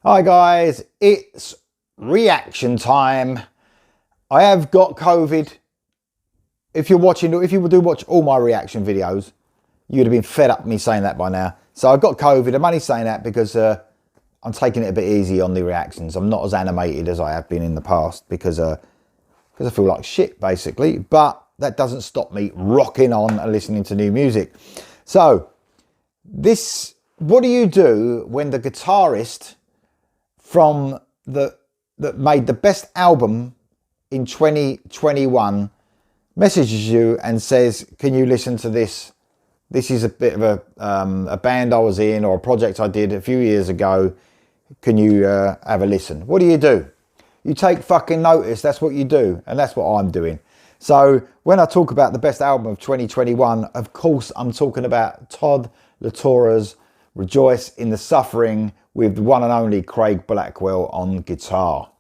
Hi guys, it's reaction time. I have got COVID. If you do watch all my reaction videos, you'd have been fed up with me saying that by now. So I've got COVID. I'm only saying that because I'm taking it a bit easy on the reactions. I'm not as animated as I have been in the past because I feel like shit basically. But that doesn't stop me rocking on and listening to new music. So what do you do when the guitarist from that made the best album in 2021 messages you and says, can you listen to this? This is a bit of a band I was in or a project I did a few years ago. Can you have a listen? What do? You take fucking notice. That's what you do. And that's what I'm doing. So when I talk about the best album of 2021, of course, I'm talking about Todd LaTorra's Rejoice in the Suffering with the one and only Craig Blackwell on guitar.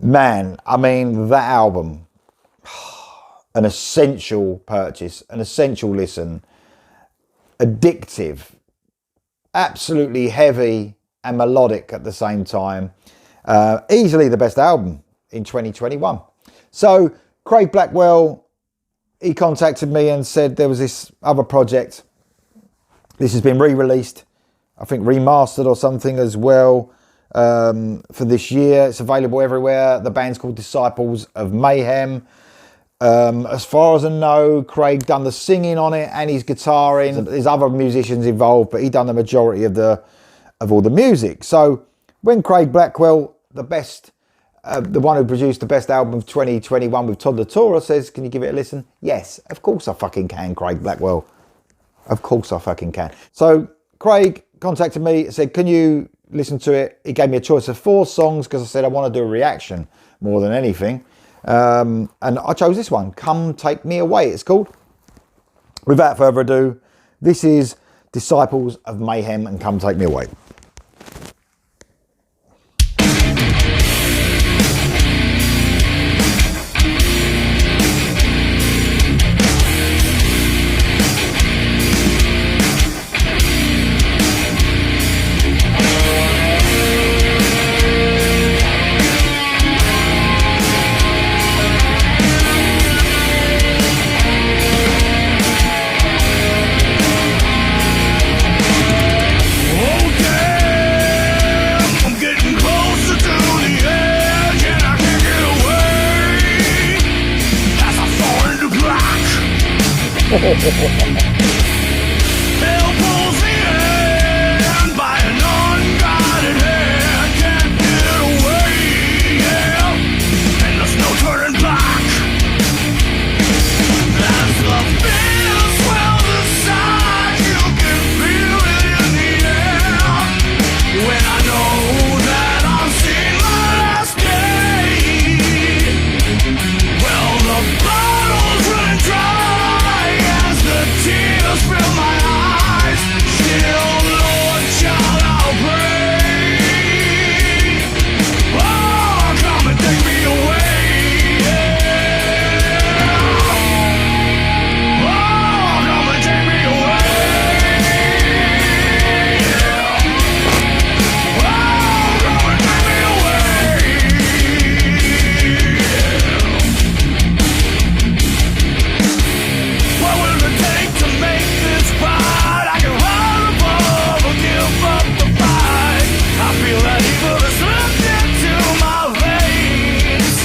Man, I mean, that album, an essential purchase, an essential listen, addictive, absolutely heavy and melodic at the same time. Easily the best album in 2021. So Craig Blackwell, he contacted me and said there was this other project. This has been re-released, I think remastered or something as well for this year. It's available everywhere. The band's called Disciples of Mayhem. As far as I know, Craig done the singing on it and his guitaring. There's other musicians involved, but he done the majority of all the music. So when Craig Blackwell, the one who produced the best album of 2021 with Todd LaTorra, says, can you give it a listen? Yes, of course I fucking can, Craig Blackwell. Of course I fucking can. So Craig contacted me, said, can you listen to it? He gave me a choice of 4 songs because I said I want to do a reaction more than anything. And I chose this one, Come Take Me Away, it's called. Without further ado, this is Disciples of Mayhem and Come Take Me Away. Elbows in by an unguided hand, can't get away, yeah. And there's no turning back. As the fear swells inside, you can feel it in the air. When I know that I've seen my last day, well, the bottle's running dry. Tears fill my eyes. Still, Lord, child, I'll pray. Oh, come and take me away, yeah. Oh, come and take me away, yeah. Oh, come and take me away, yeah. What will it take to make this right? I can rise above or give up the fight. I feel that evil has slipped into my veins.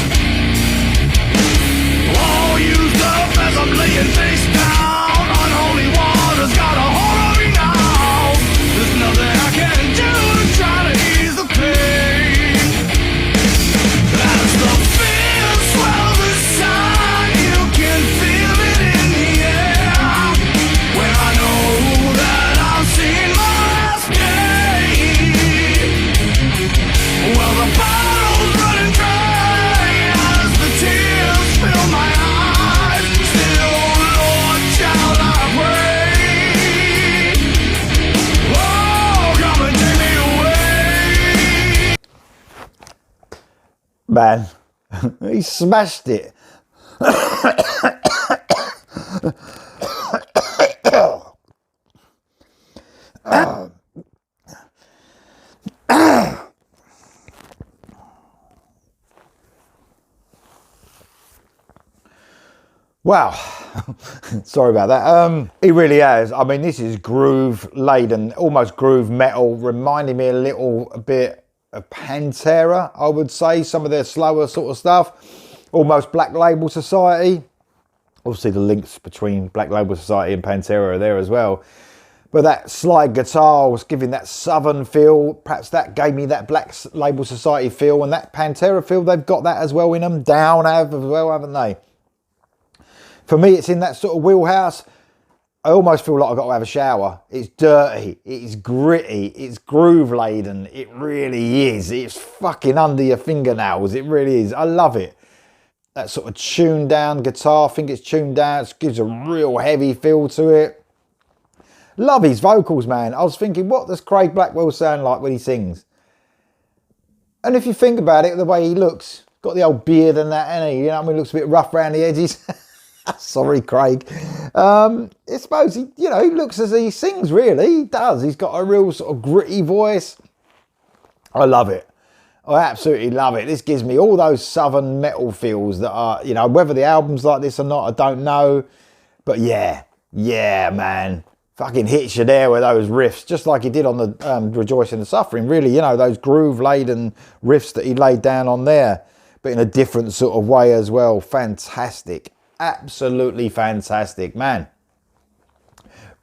All used up as I'm laying face down. Unholy water's got a hold of me now. There's nothing I can do to try to ease the pain. As the fear swells inside, you can feel it in the air. When I know that I've seen my last day, well, the bottle's running dry as the tears fill my eyes. Still, Lord, child, I pray. Oh, come and take me away. Man, he smashed it. Wow, sorry about that. It really has. I mean, this is groove laden, almost groove metal, reminding me a little bit of Pantera, I would say. Some of their slower sort of stuff, almost Black Label Society. Obviously, the links between Black Label Society and Pantera are there as well. But that slide guitar was giving that southern feel. Perhaps that gave me that Black Label Society feel, and that Pantera feel. They've got that as well in them. Down have as well, haven't they? For me, it's in that sort of wheelhouse. I almost feel like I've got to have a shower. It's dirty, it's gritty, it's groove laden. It really is. It's fucking under your fingernails. It really is. I love it. That sort of tuned down guitar, I think it's tuned down. It gives a real heavy feel to it. Love his vocals, man. I was thinking, what does Craig Blackwell sound like when he sings? And if you think about it, the way he looks, got the old beard and that, and you know what I mean, looks a bit rough around the edges. Sorry, Craig. I suppose he, you know, he looks as he sings, really. He does. He's got a real sort of gritty voice. I love it. I absolutely love it. This gives me all those southern metal feels that are, you know, whether the album's like this or not, I don't know. But yeah, man. Fucking hits you there with those riffs, just like he did on the Rejoicing and Suffering, really, you know, those groove-laden riffs that he laid down on there, but in a different sort of way as well. Fantastic. Absolutely fantastic, man.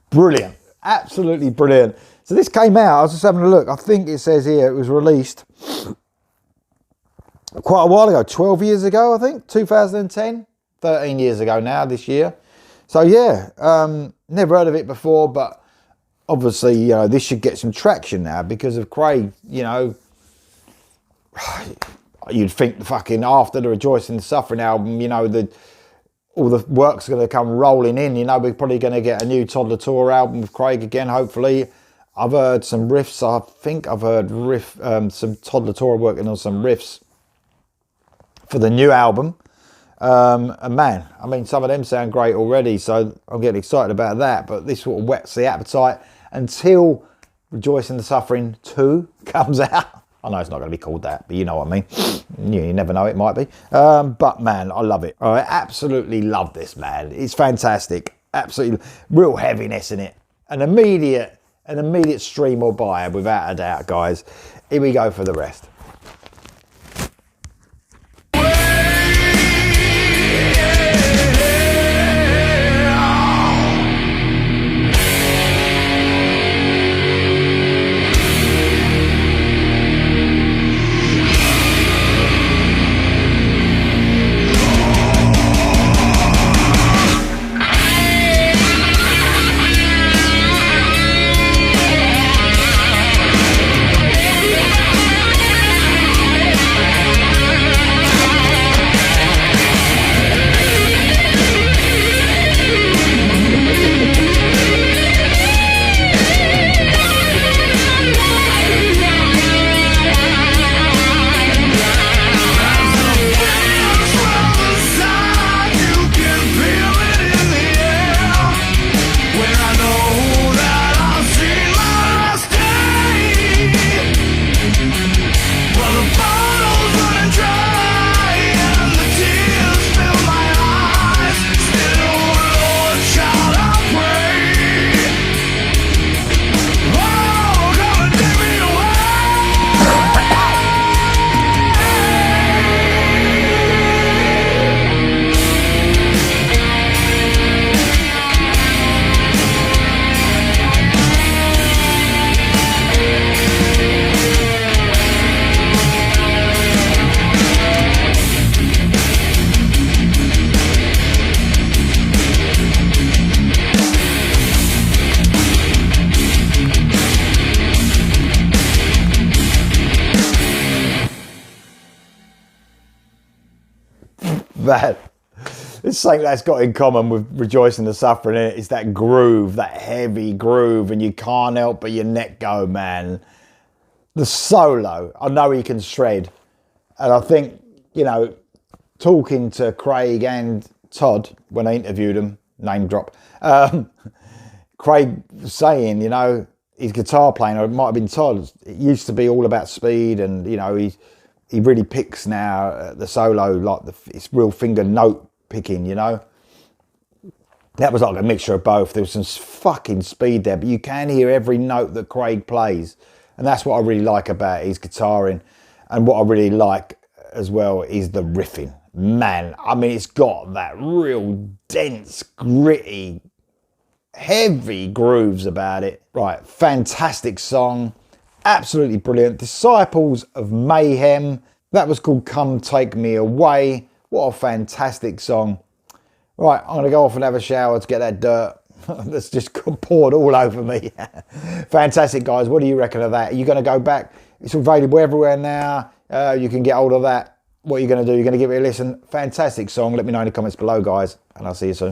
Brilliant. Absolutely brilliant. So this came out, I was just having a look. I think it says here it was released quite a while ago, 12 years ago, I think, 2010, 13 years ago now this year. So yeah, never heard of it before, but obviously, you know, this should get some traction now because of Craig, you know. You'd think fucking after the Rejoicing and Suffering album, you know, all the work's going to come rolling in. You know, we're probably going to get a new Toddler Tour album with Craig again, hopefully. I've heard some riffs. I think I've heard some Toddler Tour working on some riffs for the new album. And man, I mean, some of them sound great already, so I'm getting excited about that. But this sort of whets the appetite until Rejoicing and Suffering 2 comes out. I know it's not going to be called that, but you know what I mean. You never know, it might be. But man, I love it. I absolutely love this, man. It's fantastic. Absolutely. Real heaviness in it. An immediate stream or buy, without a doubt, guys. Here we go for the rest. That it's something that's got in common with Rejoicing and Suffering in it. It's that groove, that heavy groove, and you can't help but your neck go, man. The solo, I know he can shred, and I think, you know, talking to Craig and Todd when I interviewed him, name drop, Craig was saying, you know, his guitar playing, or it might have been Todd, it used to be all about speed, and you know, he really picks now the solo, like it's real finger note picking, you know. That was like a mixture of both. There was some fucking speed there, but you can hear every note that Craig plays. And that's what I really like about his guitaring. And what I really like as well is the riffing. Man, I mean, it's got that real dense, gritty, heavy grooves about it. Right, fantastic song. Absolutely brilliant. Disciples of Mayhem. That was called Come Take Me Away. What a fantastic song. Right, I'm going to go off and have a shower to get that dirt that's just poured all over me. Fantastic, guys. What do you reckon of that? Are you going to go back? It's available everywhere now. You can get hold of that. What are you going to do? You're going to give it a listen. Fantastic song. Let me know in the comments below, guys, and I'll see you soon.